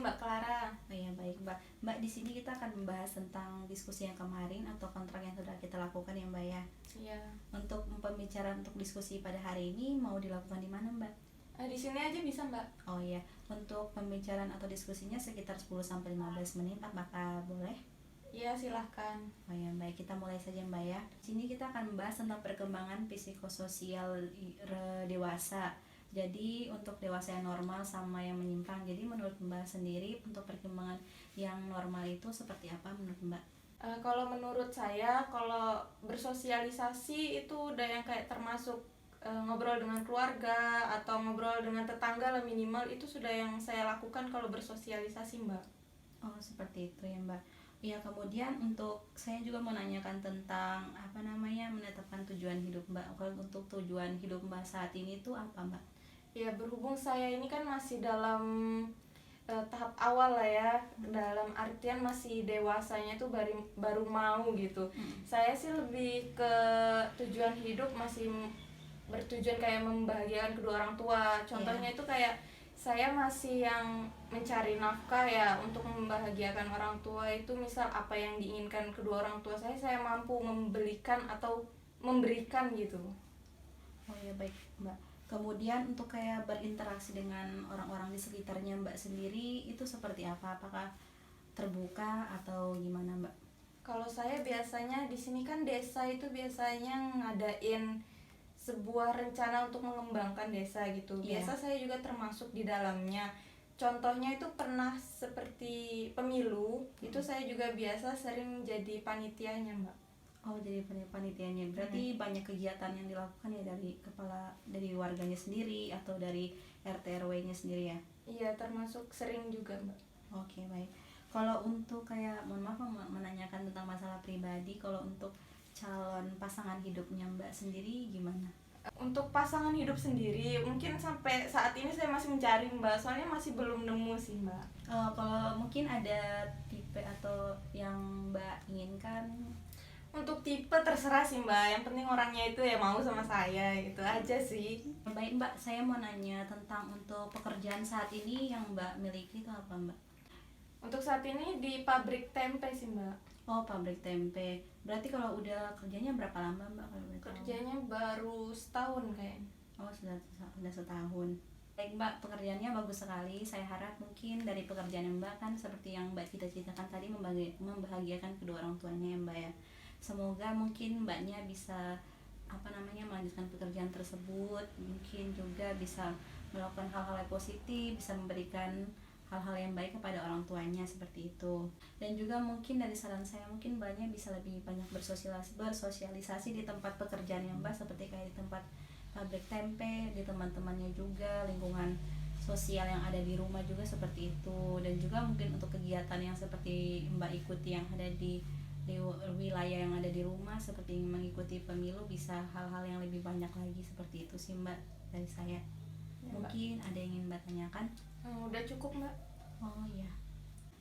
Mbak Clara. Oh ya baik Mbak. Mbak di sini kita akan membahas tentang diskusi yang kemarin atau kontrak yang sudah kita lakukan ya Mbak ya. Iya. Untuk pembicaraan untuk diskusi pada hari ini mau dilakukan di mana Mbak? Di sini aja bisa Mbak. Oh iya, untuk pembicaraan atau diskusinya sekitar 10 sampai 15 menit apakah boleh? Iya silahkan. Oh ya baik, kita mulai saja Mbak ya. Di sini kita akan membahas tentang perkembangan psikososial dewasa. Jadi untuk dewasa yang normal sama yang menyimpang. Jadi menurut Mbak sendiri untuk perkembangan yang normal itu seperti apa menurut Mbak? Kalau menurut saya, kalau bersosialisasi itu udah yang kayak termasuk ngobrol dengan keluarga atau ngobrol dengan tetangga lah, minimal itu sudah yang saya lakukan kalau bersosialisasi Mbak. Oh seperti itu ya Mbak. Ya kemudian untuk saya juga mau nanyakan tentang menetapkan tujuan hidup Mbak. Kalau untuk tujuan hidup Mbak saat ini itu apa Mbak? Ya berhubung saya ini kan masih dalam tahap awal lah ya, dalam artian masih dewasanya tuh baru baru mau gitu. Saya sih lebih ke tujuan hidup masih bertujuan kayak membahagiakan kedua orang tua. Contohnya itu kayak saya masih yang mencari nafkah ya untuk membahagiakan orang tua. Itu misal apa yang diinginkan kedua orang tua saya mampu membelikan atau memberikan gitu. Oh ya baik Mbak. Kemudian untuk kayak berinteraksi dengan orang-orang di sekitarnya Mbak sendiri itu seperti apa? Apakah terbuka atau gimana Mbak? Kalau saya biasanya di sini kan desa itu biasanya ngadain sebuah rencana untuk mengembangkan desa gitu. Biasa saya juga termasuk di dalamnya. Contohnya itu pernah seperti pemilu, itu saya juga biasa sering jadi panitianya, Mbak. Oh jadi panitianya. Berarti banyak kegiatan yang dilakukan ya dari warganya sendiri atau dari RT RW-nya sendiri ya? Iya, termasuk sering juga, Mbak. Oke baik. Kalau untuk kayak mohon maaf menanyakan tentang masalah pribadi, kalau untuk calon pasangan hidupnya Mbak sendiri gimana? Untuk pasangan hidup sendiri, mungkin sampai saat ini saya masih mencari Mbak, soalnya masih belum nemu sih Mbak. Kalau mungkin ada tipe atau yang Mbak inginkan? Untuk tipe terserah sih Mbak, yang penting orangnya itu ya mau sama saya, itu aja sih. Baik Mbak, saya mau nanya tentang untuk pekerjaan saat ini yang Mbak miliki itu apa Mbak? Untuk saat ini di pabrik tempe sih Mbak. Oh pabrik tempe. Berarti kalau udah kerjanya berapa lama Mbak kalau boleh tahu? Kerjanya baru setahun kayaknya. Oh sudah setahun. Baik Mbak, pekerjaannya bagus sekali. Saya harap mungkin dari pekerjaan Mbak kan seperti yang Mbak cita-citakan tadi membahagiakan kedua orang tuanya ya Mbak ya. Semoga mungkin Mbaknya bisa melanjutkan pekerjaan tersebut, mungkin juga bisa melakukan hal-hal yang positif, bisa memberikan hal-hal yang baik kepada orang tuanya seperti itu. Dan juga mungkin dari saran saya mungkin Mbaknya bisa lebih banyak bersosialisasi di tempat pekerjaan yang Mbak, seperti kayak di tempat pabrik tempe, di teman-temannya juga, lingkungan sosial yang ada di rumah juga seperti itu. Dan juga mungkin untuk kegiatan yang seperti Mbak ikuti yang ada di wilayah yang ada di rumah, seperti mengikuti pemilu, bisa hal-hal yang lebih banyak lagi seperti itu sih Mbak dari saya. Ya, mungkin Mbak, ada yang ingin Mbak tanyakan? Udah cukup Mbak. Oh iya,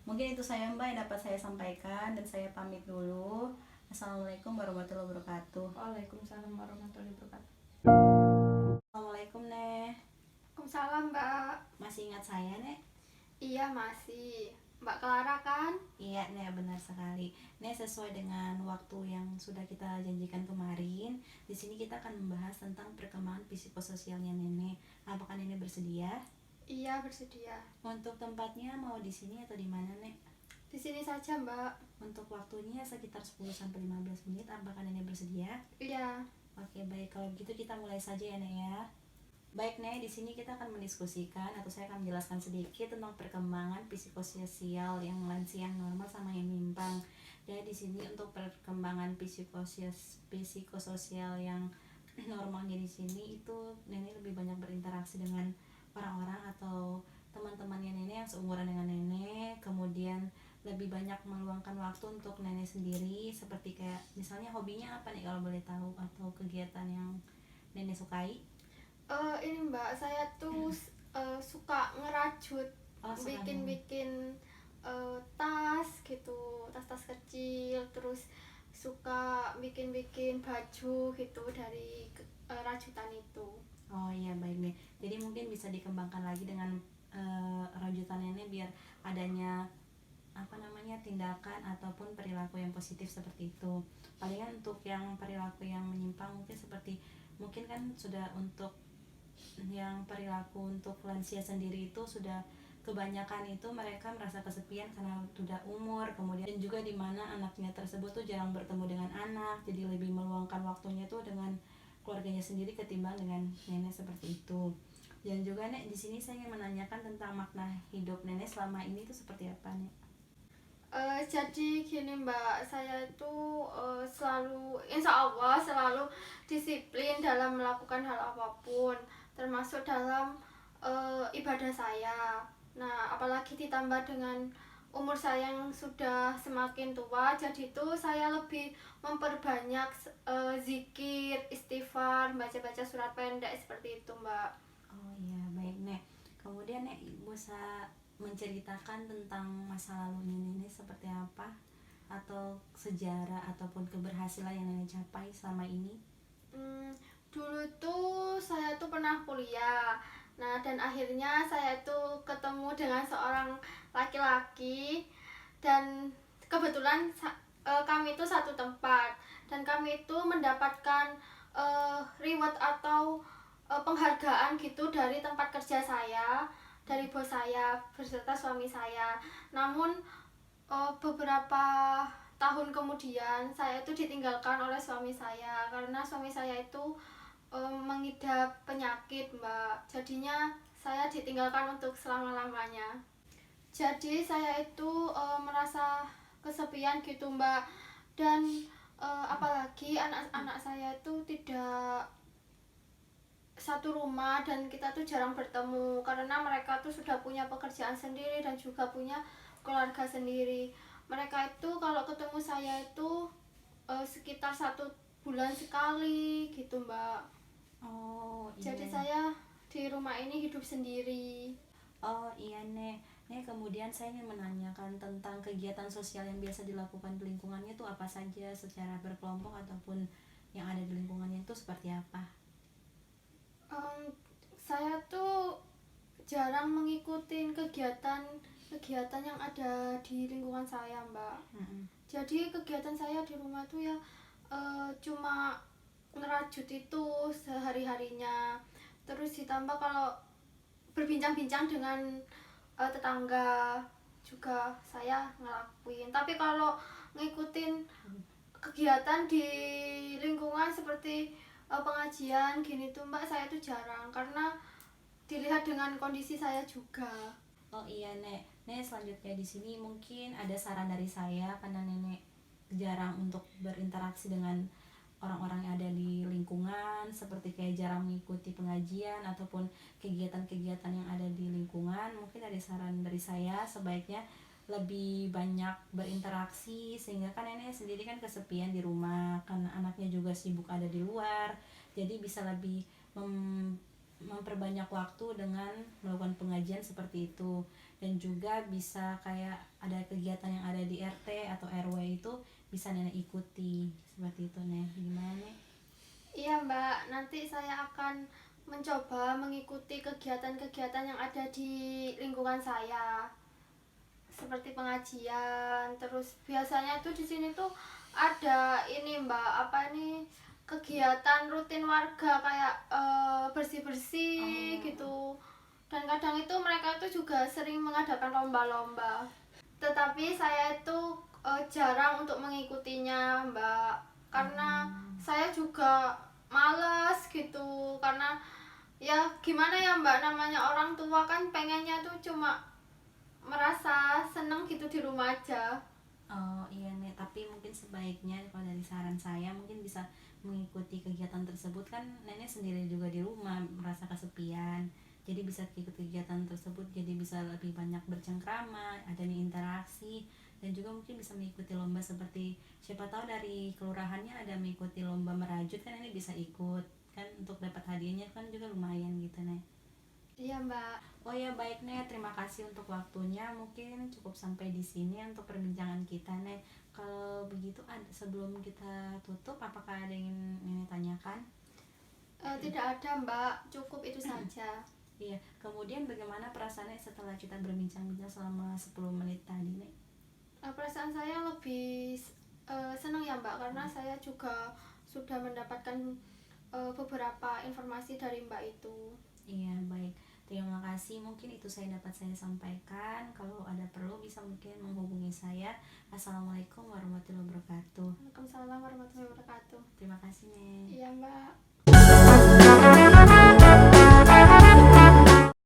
mungkin itu saya Mbak yang dapat saya sampaikan, dan saya pamit dulu. Assalamualaikum warahmatullahi wabarakatuh. Waalaikumsalam warahmatullahi wabarakatuh. Assalamualaikum Nek. Waalaikumsalam Mbak. Masih ingat saya Nek? Iya masih. Mbak Clara kan? Iya Nek, benar sekali. Nek, sesuai dengan waktu yang sudah kita janjikan kemarin, di sini kita akan membahas tentang perkembangan psikososialnya Nenek. Apakah Nenek bersedia? Iya bersedia. Untuk tempatnya mau di sini atau di mana Nek? Di sini saja Mbak. Untuk waktunya sekitar 10 sampai 15 menit. Apakah Nenek bersedia? Iya. Oke baik, kalau gitu kita mulai saja ya Nek ya. Baik Nek, di sini kita akan mendiskusikan atau saya akan menjelaskan sedikit tentang perkembangan psikososial yang lansia, yang normal sama yang menyimpang. Jadi di sini untuk perkembangan psikososial yang normalnya di sini itu Nenek lebih banyak berinteraksi dengan orang-orang atau teman-temannya Nenek yang seumuran dengan Nenek. Kemudian lebih banyak meluangkan waktu untuk Nenek sendiri, seperti kayak misalnya hobinya apa nih kalau boleh tahu, atau kegiatan yang Nenek sukai? Ini Mbak, saya tuh suka ngerajut, bikin tas gitu, tas-tas kecil, terus suka bikin baju gitu dari rajutan itu. Oh iya baik nih. Jadi mungkin bisa dikembangkan lagi dengan rajutan nenek biar adanya tindakan ataupun perilaku yang positif seperti itu. Palingan untuk yang perilaku yang menyimpang mungkin kan sudah untuk yang perilaku untuk lansia sendiri itu sudah kebanyakan itu mereka merasa kesepian karena sudah umur, kemudian dan juga di mana anaknya tersebut tuh jarang bertemu dengan anak, jadi lebih meluangkan waktunya tuh dengan keluarganya sendiri ketimbang dengan nenek seperti itu. Dan juga Nek, di sini saya ingin menanyakan tentang makna hidup nenek selama ini itu seperti apa Nek? Jadi gini Mbak, saya itu selalu, insya Allah selalu disiplin dalam melakukan hal apapun, termasuk dalam ibadah saya. Nah, apalagi ditambah dengan umur saya yang sudah semakin tua, jadi itu saya lebih memperbanyak zikir, istighfar, baca-baca surat pendek seperti itu Mbak. Oh iya, baik Nek. Kemudian Nek, bisa menceritakan tentang masa lalunya nenek seperti apa, atau sejarah ataupun keberhasilan yang nenek capai selama ini? Dulu tuh saya tuh pernah kuliah. Nah, dan akhirnya saya tuh ketemu dengan seorang laki-laki dan kebetulan kami itu satu tempat dan kami itu mendapatkan reward atau penghargaan gitu dari tempat kerja saya, dari bos saya beserta suami saya. Namun beberapa tahun kemudian saya itu ditinggalkan oleh suami saya karena suami saya itu mengidap penyakit Mbak. Jadinya saya ditinggalkan untuk selama-lamanya. Jadi saya itu merasa kesepian gitu Mbak. Dan apalagi anak-anak saya itu tidak satu rumah dan kita tuh jarang bertemu karena mereka tuh sudah punya pekerjaan sendiri dan juga punya keluarga sendiri. Mereka itu kalau ketemu saya itu sekitar 1 bulan sekali gitu Mbak. Oh iya. Jadi saya di rumah ini hidup sendiri. Oh iya Nek. Kemudian saya ingin menanyakan tentang kegiatan sosial yang biasa dilakukan di lingkungannya itu apa saja secara berkelompok ataupun yang ada di lingkungannya itu seperti apa? Saya tuh jarang mengikuti kegiatan yang ada di lingkungan saya Mbak. Jadi kegiatan saya di rumah tuh ya cuma ngerajut itu sehari-harinya, terus ditambah kalau berbincang-bincang dengan tetangga juga saya ngelakuin. Tapi kalau ngikutin kegiatan di lingkungan seperti pengajian gini tuh Mbak, saya tuh jarang karena dilihat dengan kondisi saya juga. Oh iya Nek. Selanjutnya di sini mungkin ada saran dari saya karena nenek jarang untuk berinteraksi dengan orang-orang yang ada di lingkungan, seperti kayak jarang mengikuti pengajian ataupun kegiatan-kegiatan yang ada di lingkungan. Mungkin ada saran dari saya sebaiknya lebih banyak berinteraksi, sehingga kan nenek sendiri kan kesepian di rumah karena anaknya juga sibuk ada di luar, jadi bisa lebih memperbanyak waktu dengan melakukan pengajian seperti itu. Dan juga bisa kayak ada kegiatan yang ada di RT atau RW itu bisa nenek ikuti seperti itu Nek. Gimana Nek? Iya Mbak, nanti saya akan mencoba mengikuti kegiatan-kegiatan yang ada di lingkungan saya seperti pengajian. Terus biasanya tuh di sini tuh ada ini Mbak, kegiatan rutin warga kayak bersih-bersih gitu. Dan kadang itu mereka tuh juga sering mengadakan lomba-lomba. Tetapi saya itu jarang untuk mengikutinya Mbak, karena saya juga males gitu. Karena ya gimana ya Mbak, namanya orang tua kan pengennya tuh cuma merasa seneng gitu di rumah aja. Oh iya Nek, tapi mungkin sebaiknya kalau dari saran saya mungkin bisa mengikuti kegiatan tersebut. Kan nenek sendiri juga di rumah merasa kesepian, jadi bisa ikut kegiatan tersebut, jadi bisa lebih banyak bercengkrama, adanya interaksi, dan juga mungkin bisa mengikuti lomba seperti siapa tahu dari kelurahannya ada mengikuti lomba merajut, kan ini bisa ikut kan untuk dapat hadiahnya kan juga lumayan gitu Nek. Iya Mbak. Oh ya baik Nek, terima kasih untuk waktunya. Mungkin cukup sampai di sini untuk perbincangan kita Nek. Kalau begitu sebelum kita tutup, apakah ada yang ingin Nenek tanyakan? Tidak ada Mbak, cukup itu saja. Iya, kemudian bagaimana perasaannya setelah kita berbincang-bincang selama 10 menit tadi, Nek? Perasaan saya lebih senang ya Mbak, karena saya juga sudah mendapatkan beberapa informasi dari Mbak itu. Iya, baik. Terima kasih. Mungkin itu dapat saya sampaikan. Kalau ada perlu bisa mungkin menghubungi saya. Assalamualaikum warahmatullahi wabarakatuh. Waalaikumsalam warahmatullahi wabarakatuh. Terima kasih, Nek. Iya Mbak.